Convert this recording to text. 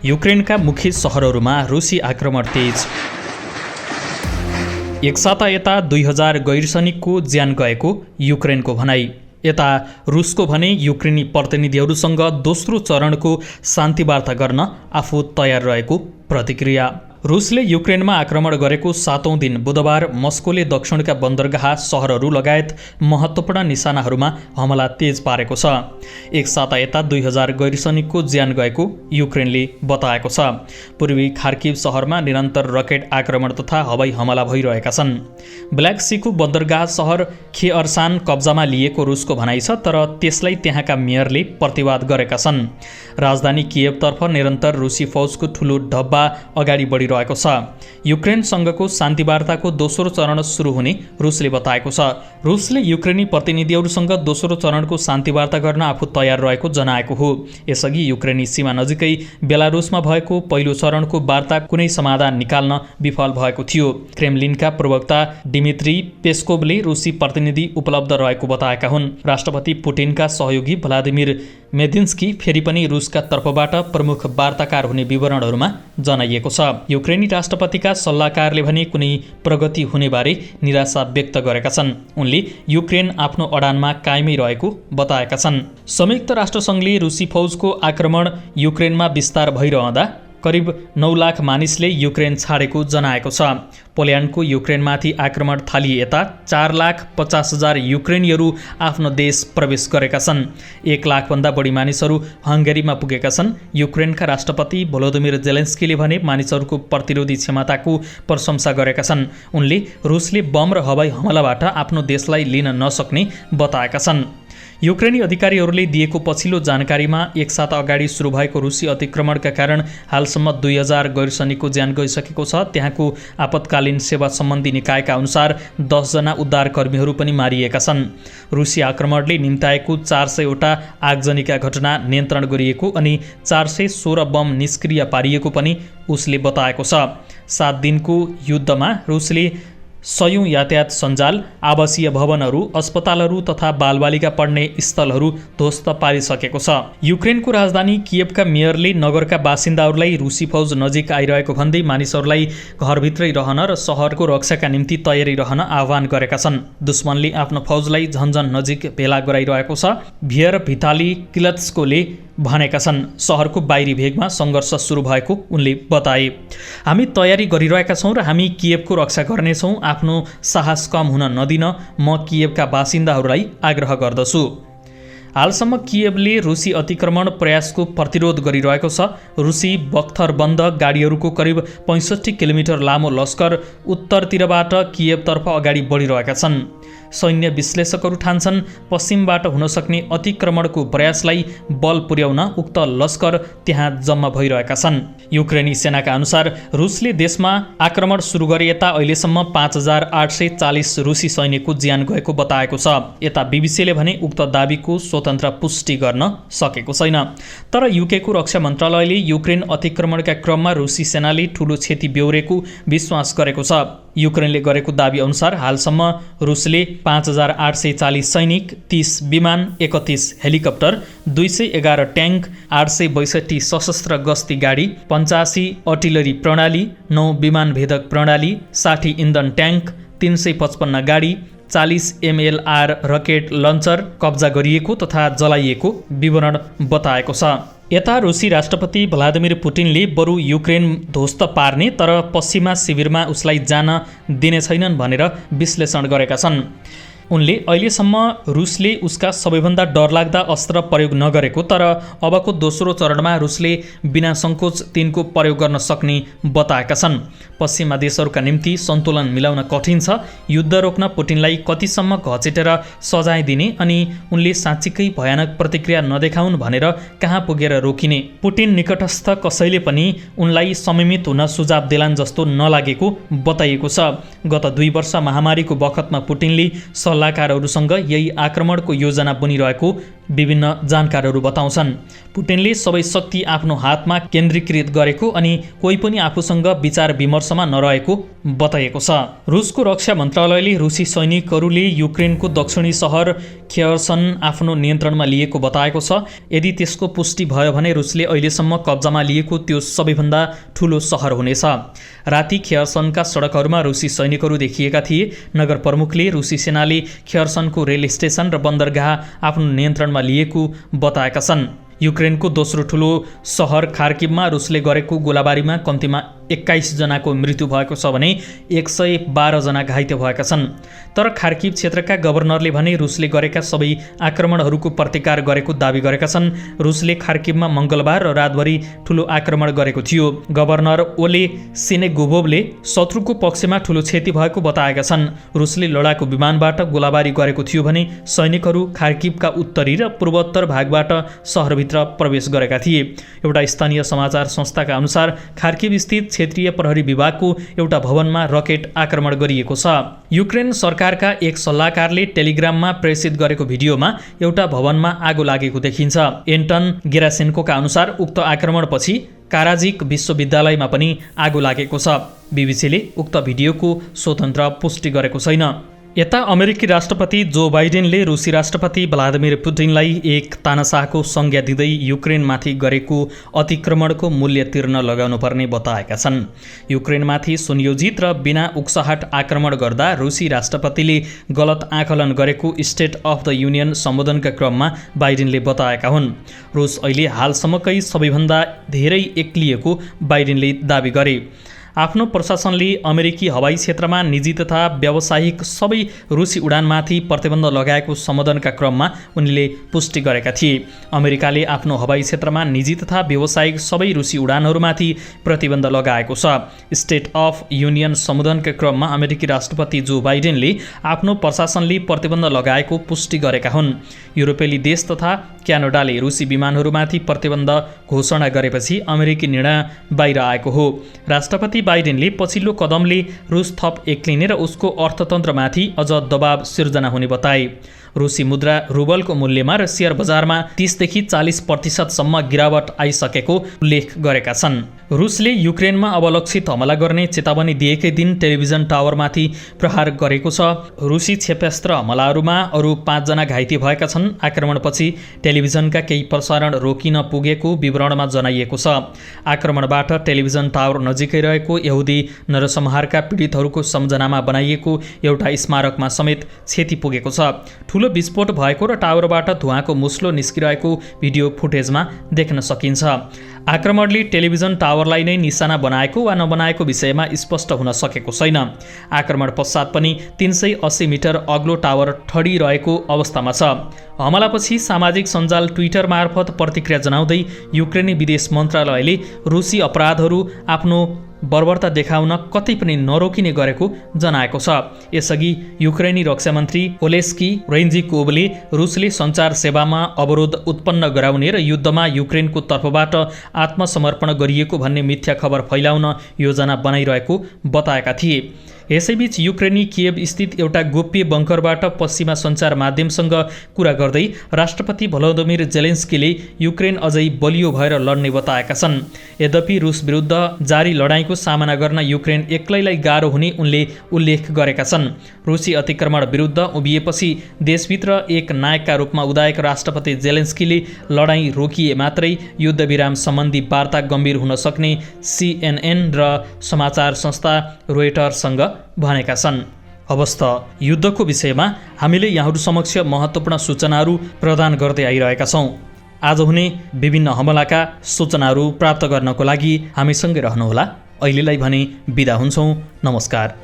युक्रेनका मुख्य सहरहरूमा रुसी आक्रमण तेज। एक साता यता 2000 गैर सैनिकको ज्यान गएको युक्रेनको भनाई। यता रुसको भने युक्रेनी प्रतिनिधिहरूसँग दोस्रो चरणको शान्ति वार्ता गर्न आफू तयार रहेको प्रतिक्रिया। रुसले युक्रेनमा आक्रमण गरेको 7औं दिन बुधबार मस्कोले दक्षिणका बन्दरगाह सहरहरू लगायत महत्त्वपूर्ण निशानाहरूमा हमला तेज पारेको छ। एक साता यता 2000 गैर सैनिकको ज्यान गएको युक्रेनले बताएको छ। पूर्वी खार्किभ सहरमा निरन्तर रकेट आक्रमण तथा हवाई हमला भइरहेका छन्। ब्ल्याक सीको बन्दरगाह सहर खेअरसान कब्जामा लिएको रुसको भनाइ छ, तर त्यसलाई त्यहाँका मेयरले प्रतिवाद गरेका छन्। राजधानी कियवतर्फ निरन्तर रुसी फौजको ठूलो डब्बा अगाडि बढिरहेको छ। युक्रेनसँगको शान्ति वार्ताको दोस्रो चरण सुरु हुने रुसले बताएको छ। रुसले युक्रेनी प्रतिनिधिहरूसँग दोस्रो चरणको शान्ति वार्ता गर्न आफू तयार रहेको जनाएको हो। यसअघि युक्रेनी सीमा नजिकै बेलारुसमा भएको पहिलो चरणको वार्ता कुनै समाधान निकाल्न विफल भएको थियो। क्रेमलिनका प्रवक्ता डिमित्री पेस्कोभले रुसी प्रतिनिधि उपलब्ध रहेको बताएका हुन्। राष्ट्रपति पुटिनका सहयोगी भ्लादिमिर मेदिन्स्की फेरि पनि रुसका तर्फबाट प्रमुख वार्ताकार हुने विवरणहरूमा जनाइएको छ। युक्रेनी राष्ट्रपतिका सल्लाहकारले भने कुनै प्रगति हुनेबारे निराशा व्यक्त गरेका छन्। उनले युक्रेन आफ्नो अडानमा कायमै रहेको बताएका छन्। संयुक्त राष्ट्रसङ्घले रुसी फौजको आक्रमण युक्रेनमा विस्तार भइरहँदा करिब 9 लाख मानिसले युक्रेन छाडेको जनाएको छ। पोल्यान्डको युक्रेनमाथि आक्रमण थालिए यता 4,50,000 युक्रेनीहरू आफ्नो देश प्रवेश गरेका छन्। 1 लाखभन्दा बढी मानिसहरू हङ्गेरीमा पुगेका छन्। युक्रेनका राष्ट्रपति भोलोदिमिर जेलेन्स्कीले भने मानिसहरूको प्रतिरोधी क्षमताको प्रशंसा गरेका छन्। उनले रुसले बम र हवाई हमलाबाट आफ्नो देशलाई लिन नसक्ने बताएका छन्। युक्रेनी अधिकारीहरूले दिएको पछिल्लो जानकारीमा एक साता अगाडि सुरु भएको रुसी अतिक्रमणका कारण हालसम्म 2000 गैर सैनिकको ज्यान गइसकेको छ। त्यहाँको आपतकालीन सेवा सम्बन्धी निकायका अनुसार 10 जना उद्धारकर्मीहरू पनि मारिएका छन्। रुसी आक्रमणले निम्ताएको 400 वटा आगजनीका घटना नियन्त्रण गरिएको अनि 416 बम निष्क्रिय पारिएको पनि उसले बताएको छ। 7 दिनको युद्धमा रुसले 100 यातायात सञ्जाल, आवासीय भवनहरू, अस्पतालहरू तथा बालबालिका पढ्ने स्थलहरू ध्वस्त पारिसकेको छ। युक्रेनको राजधानी कियवका मेयरले नगरका बासिन्दाहरूलाई रुसी फौज नजिक आइरहेको भन्दै मानिसहरूलाई घरभित्रै रहन र सहरको रक्षाका निम्ति तयारी रहन आह्वान गरेका छन्। दुश्मनले आफ्नो फौजलाई झन्झन नजिक भेला गराइरहेको छ, भियर भिताली क्लत्स्कोले भनेका छन्। सहरको बाहिरी भेगमा सङ्घर्ष सुरु भएको उनले बताए। हामी तयारी गरिरहेका छौँ र हामी कियवको रक्षा गर्नेछौँ। आफ्नो साहस कम हुन नदिन म कियवका बासिन्दाहरूलाई आग्रह गर्दछु। हालसम्म कियवले रुसी अतिक्रमण प्रयासको प्रतिरोध गरिरहेको छ। रुसी बख्तरबन्द गाडीहरूको करिब 65 किलोमिटर लामो लस्कर उत्तरतिरबाट कियवतर्फ अगाडि बढिरहेका छन्। सैन्य विश्लेषकहरू ठान्छन् पश्चिमबाट हुन सक्ने अतिक्रमणको प्रयासलाई बल पुर्याउन उक्त लस्कर त्यहाँ जम्मा भइरहेका छन्। युक्रेनी सेनाका अनुसार रुसले देशमा आक्रमण सुरु गरे यता अहिलेसम्म 5840 रुसी सैनिकको ज्यान गएको बताएको छ। यता बीबीसीले भने उक्त दाबीको स्वतन्त्र पुष्टि गर्न सकेको छैन। तर युकेको रक्षा मन्त्रालयले युक्रेन अतिक्रमणका क्रममा रुसी सेनाले ठूलो क्षति बेहोरेको विश्वास गरेको छ। युक्रेनले गरेको दाबी अनुसार हालसम्म रुसले 5840 सैनिक, 30 विमान, 31 हेलिकप्टर, 211 ट्याङ्क, 862 सशस्त्र गस्ती गाडी, 85 अर्टिलरी प्रणाली, 9 विमान भेदक प्रणाली, 60 इन्धन ट्याङ्क, 355 गाडी, 40 MLR रकेट लन्चर कब्जा गरिएको तथा जलाइएको विवरण बताएको छ। यता रुसी राष्ट्रपति भ्लादिमिर पुटिनले बरु युक्रेन ध्वस्त पार्ने तर पश्चिमा शिविरमा उसलाई जान दिने छैनन् भनेर विश्लेषण गरेका छन्। उनले अहिलेसम्म रुसले उसका सबैभन्दा डरलाग्दा अस्त्र प्रयोग नगरेको तर अबको दोस्रो चरणमा रुसले बिना सङ्कोच तिनको प्रयोग गर्न सक्ने बताएका छन्। पश्चिमा देशहरूका निम्ति सन्तुलन मिलाउन कठिन छ। युद्ध रोक्न पुटिनलाई कतिसम्म घचेटेर सजाय दिने अनि उनले साँच्चीकै भयानक प्रतिक्रिया नदेखाउन् भनेर कहाँ पुगेर रोकिने। पुटिन निकटस्थ कसैले पनि उनलाई संयमित हुन सुझाव देलान् जस्तो नलागेको बताइएको छ। गत 2 वर्ष महामारीको बखतमा पुटिनले सल्लाहकारहरूसँग यही आक्रमणको योजना बनिरहेको विभिन्न जानकारहरू बताउँछन्। पुटिनले सबै शक्ति आफ्नो हातमा केन्द्रीकृत गरेको अनि कोही पनि आफूसँग विचार विमर्शमा नरहेको बताइएको छ। रुसको रक्षा मन्त्रालयले रुसी सैनिकहरूले युक्रेनको दक्षिणी सहर खेर्सन आफ्नो नियन्त्रणमा लिएको बताएको छ। यदि त्यसको पुष्टि भयो भने रुसले अहिलेसम्म कब्जामा लिएको त्यो सबैभन्दा ठूलो सहर हुनेछ। राति खेर्सनका सडकहरूमा रुसी सैनिकहरू देखिएका थिए। नगर प्रमुखले रुसी सेनाले खेर्सनको रेल स्टेसन र बन्दरगाह आफ्नो नियन्त्रणमा लिएको बताएका छन्। युक्रेनको दोस्रो ठूलो सहर खार्किभमा रुसले गरेको गोलाबारीमा कम्तीमा 21 जनाको मृत्यु भएको छ भने 112 जना घाइते भएका छन्। तर खार्किभ क्षेत्रका गभर्नरले भने रुसले गरेका सबै आक्रमणहरूको प्रतिकार गरेको दावी गरेका छन्। रुसले खार्किभमा मङ्गलबार र रातभरि ठूलो आक्रमण गरेको थियो। गभर्नर ओले सिनेगोभोभले शत्रुको पक्षमा ठूलो क्षति भएको बताएका छन्। रुसले लडाकु विमानबाट गोलाबारी गरेको थियो भने सैनिकहरू खार्किभका उत्तरी र पूर्वोत्तर भागबाट सहरभित्र प्रवेश गरेका थिए। एउटा स्थानीय समाचार संस्थाका अनुसार खार्किभ स्थित क्षेत्रीय प्रहरी विभागको एउटा भवनमा रकेट आक्रमण गरिएको छ। युक्रेन सरकारका एक सल्लाहकारले टेलिग्राममा प्रेषित गरेको भिडियोमा एउटा भवनमा आगो लागेको देखिन्छ। एन्टन गेरासेन्कोका अनुसार उक्त आक्रमणपछि काराजिक विश्वविद्यालयमा पनि आगो लागेको छ। बीबीसीले उक्त भिडियोको स्वतन्त्र पुष्टि गरेको छैन। यता अमेरिकी राष्ट्रपति जो बाइडेनले रुसी राष्ट्रपति भ्लादिमिर पुटिनलाई एक तानाशाहको संज्ञा दिँदै युक्रेनमाथि गरेको अतिक्रमणको मूल्य तिर्न लगाउनुपर्ने बताएका छन्। युक्रेनमाथि सुनियोजित र बिना उक्साहट आक्रमण गर्दा रुसी राष्ट्रपतिले गलत आकलन गरेको स्टेट अफ द युनियन सम्बोधनका क्रममा बाइडेनले बताएका हुन्। रुस अहिले हालसम्मकै सबैभन्दा धेरै एक्लिएको बाइडेनले दावी गरे। आफ्नो प्रशासनले अमेरिकी हवाई क्षेत्रमा निजी तथा व्यावसायिक सबै रुसी उडानमाथि प्रतिबन्ध लगाएको सम्बोधनका क्रममा उनले पुष्टि गरेका थिए। अमेरिकाले आफ्नो हवाई क्षेत्रमा निजी तथा व्यावसायिक सबै रुसी उडानहरूमाथि प्रतिबन्ध लगाएको छ। स्टेट अफ युनियन सम्बोधनका क्रममा अमेरिकी राष्ट्रपति जो बाइडेनले आफ्नो प्रशासनले प्रतिबन्ध लगाएको पुष्टि गरेका हुन्। युरोपेली देश तथा क्यानाडाले रुसी विमानहरूमाथि प्रतिबन्ध घोषणा गरेपछि अमेरिकी निर्णय बाहिर आएको हो। राष्ट्रपति बाइडेनले पछिल्लो कदमले रुस थप एक्लिने र उसको अर्थतन्त्रमाथि अझ दबाव सिर्जना हुने बताए। रुसी मुद्रा रुबलको मूल्यमा र सेयर बजारमा 30देखि 40% गिरावट आइसकेको उल्लेख गरेका छन्। रुसले युक्रेनमा अब लक्षित हमला गर्ने चेतावनी दिएकै दिन टेलिभिजन टावरमाथि प्रहार गरेको छ। रुसी क्षेपणास्त्र हमलाहरूमा अरू 5 जना घाइते भएका छन्। आक्रमणपछि टेलिभिजनका केही प्रसारण रोकिन पुगेको विवरणमा जनाइएको छ। आक्रमणबाट टेलिभिजन टावर नजिकै रहेको यहुदी नरसंहारका पीडितहरूको सम्झनामा बनाइएको एउटा स्मारकमा समेत क्षति पुगेको छ। ठूलो विस्फोट भएको र टावरबाट धुवाँको मुस्लो निस्किरहेको भिडियो फुटेजमा देख्न सकिन्छ। आक्रमणले टेलिभिजन टावरलाई नै निशाना बनाएको वा नबनाएको विषयमा स्पष्ट हुन सकेको छैन। आक्रमण पश्चात पनि 380 मिटर अग्लो टावर ठडिरहेको अवस्थामा छ। हमलापछि सामाजिक सञ्जाल ट्विटर मार्फत प्रतिक्रिया जनाउँदै युक्रेनी विदेश मन्त्रालयले रुसी अपराधहरू आफ्नो बर्बरता देखाउन कतै पनि नरोकिने गरेको जनाएको छ। यसअघि युक्रेनी रक्षा मन्त्री ओलेस्की रेन्जिकोभले रुसले सञ्चार सेवामा अवरोध उत्पन्न गराउने र युद्धमा युक्रेनको तर्फबाट आत्मसमर्पण गरिएको भन्ने मिथ्या खबर फैलाउन योजना बनाइरहेको बताएका थिए। यसैबीच युक्रेनी कियेभ स्थित एउटा गोप्य बङ्करबाट पश्चिमा सञ्चार माध्यमसँग कुरा गर्दै राष्ट्रपति भलोदिमिर जेलेन्स्कीले युक्रेन अझै बलियो भएर लड्ने बताएका छन्। यद्यपि रुस विरुद्ध जारी लडाईँको सामना गर्न युक्रेन एक्लैलाई गाह्रो हुने उनले उल्लेख गरेका छन्। रुसी अतिक्रमण विरुद्ध उभिएपछि देशभित्र एक नायकका रूपमा उदाएका राष्ट्रपति जेलेन्स्कीले लडाईँ रोकिए मात्रै युद्धविराम सम्बन्धी वार्ता गम्भीर हुन सक्ने CNN र समाचार संस्था रोयटर्ससँग भनेका छन्। अवस्थ युद्धको विषयमा हामीले यहाँहरू समक्ष महत्त्वपूर्ण सूचनाहरू प्रदान गर्दै आइरहेका छौँ। आज हुने विभिन्न हमलाका सूचनाहरू प्राप्त गर्नको लागि हामीसँगै रहनुहोला। अहिलेलाई भने बिदा हुन्छौँ। नमस्कार।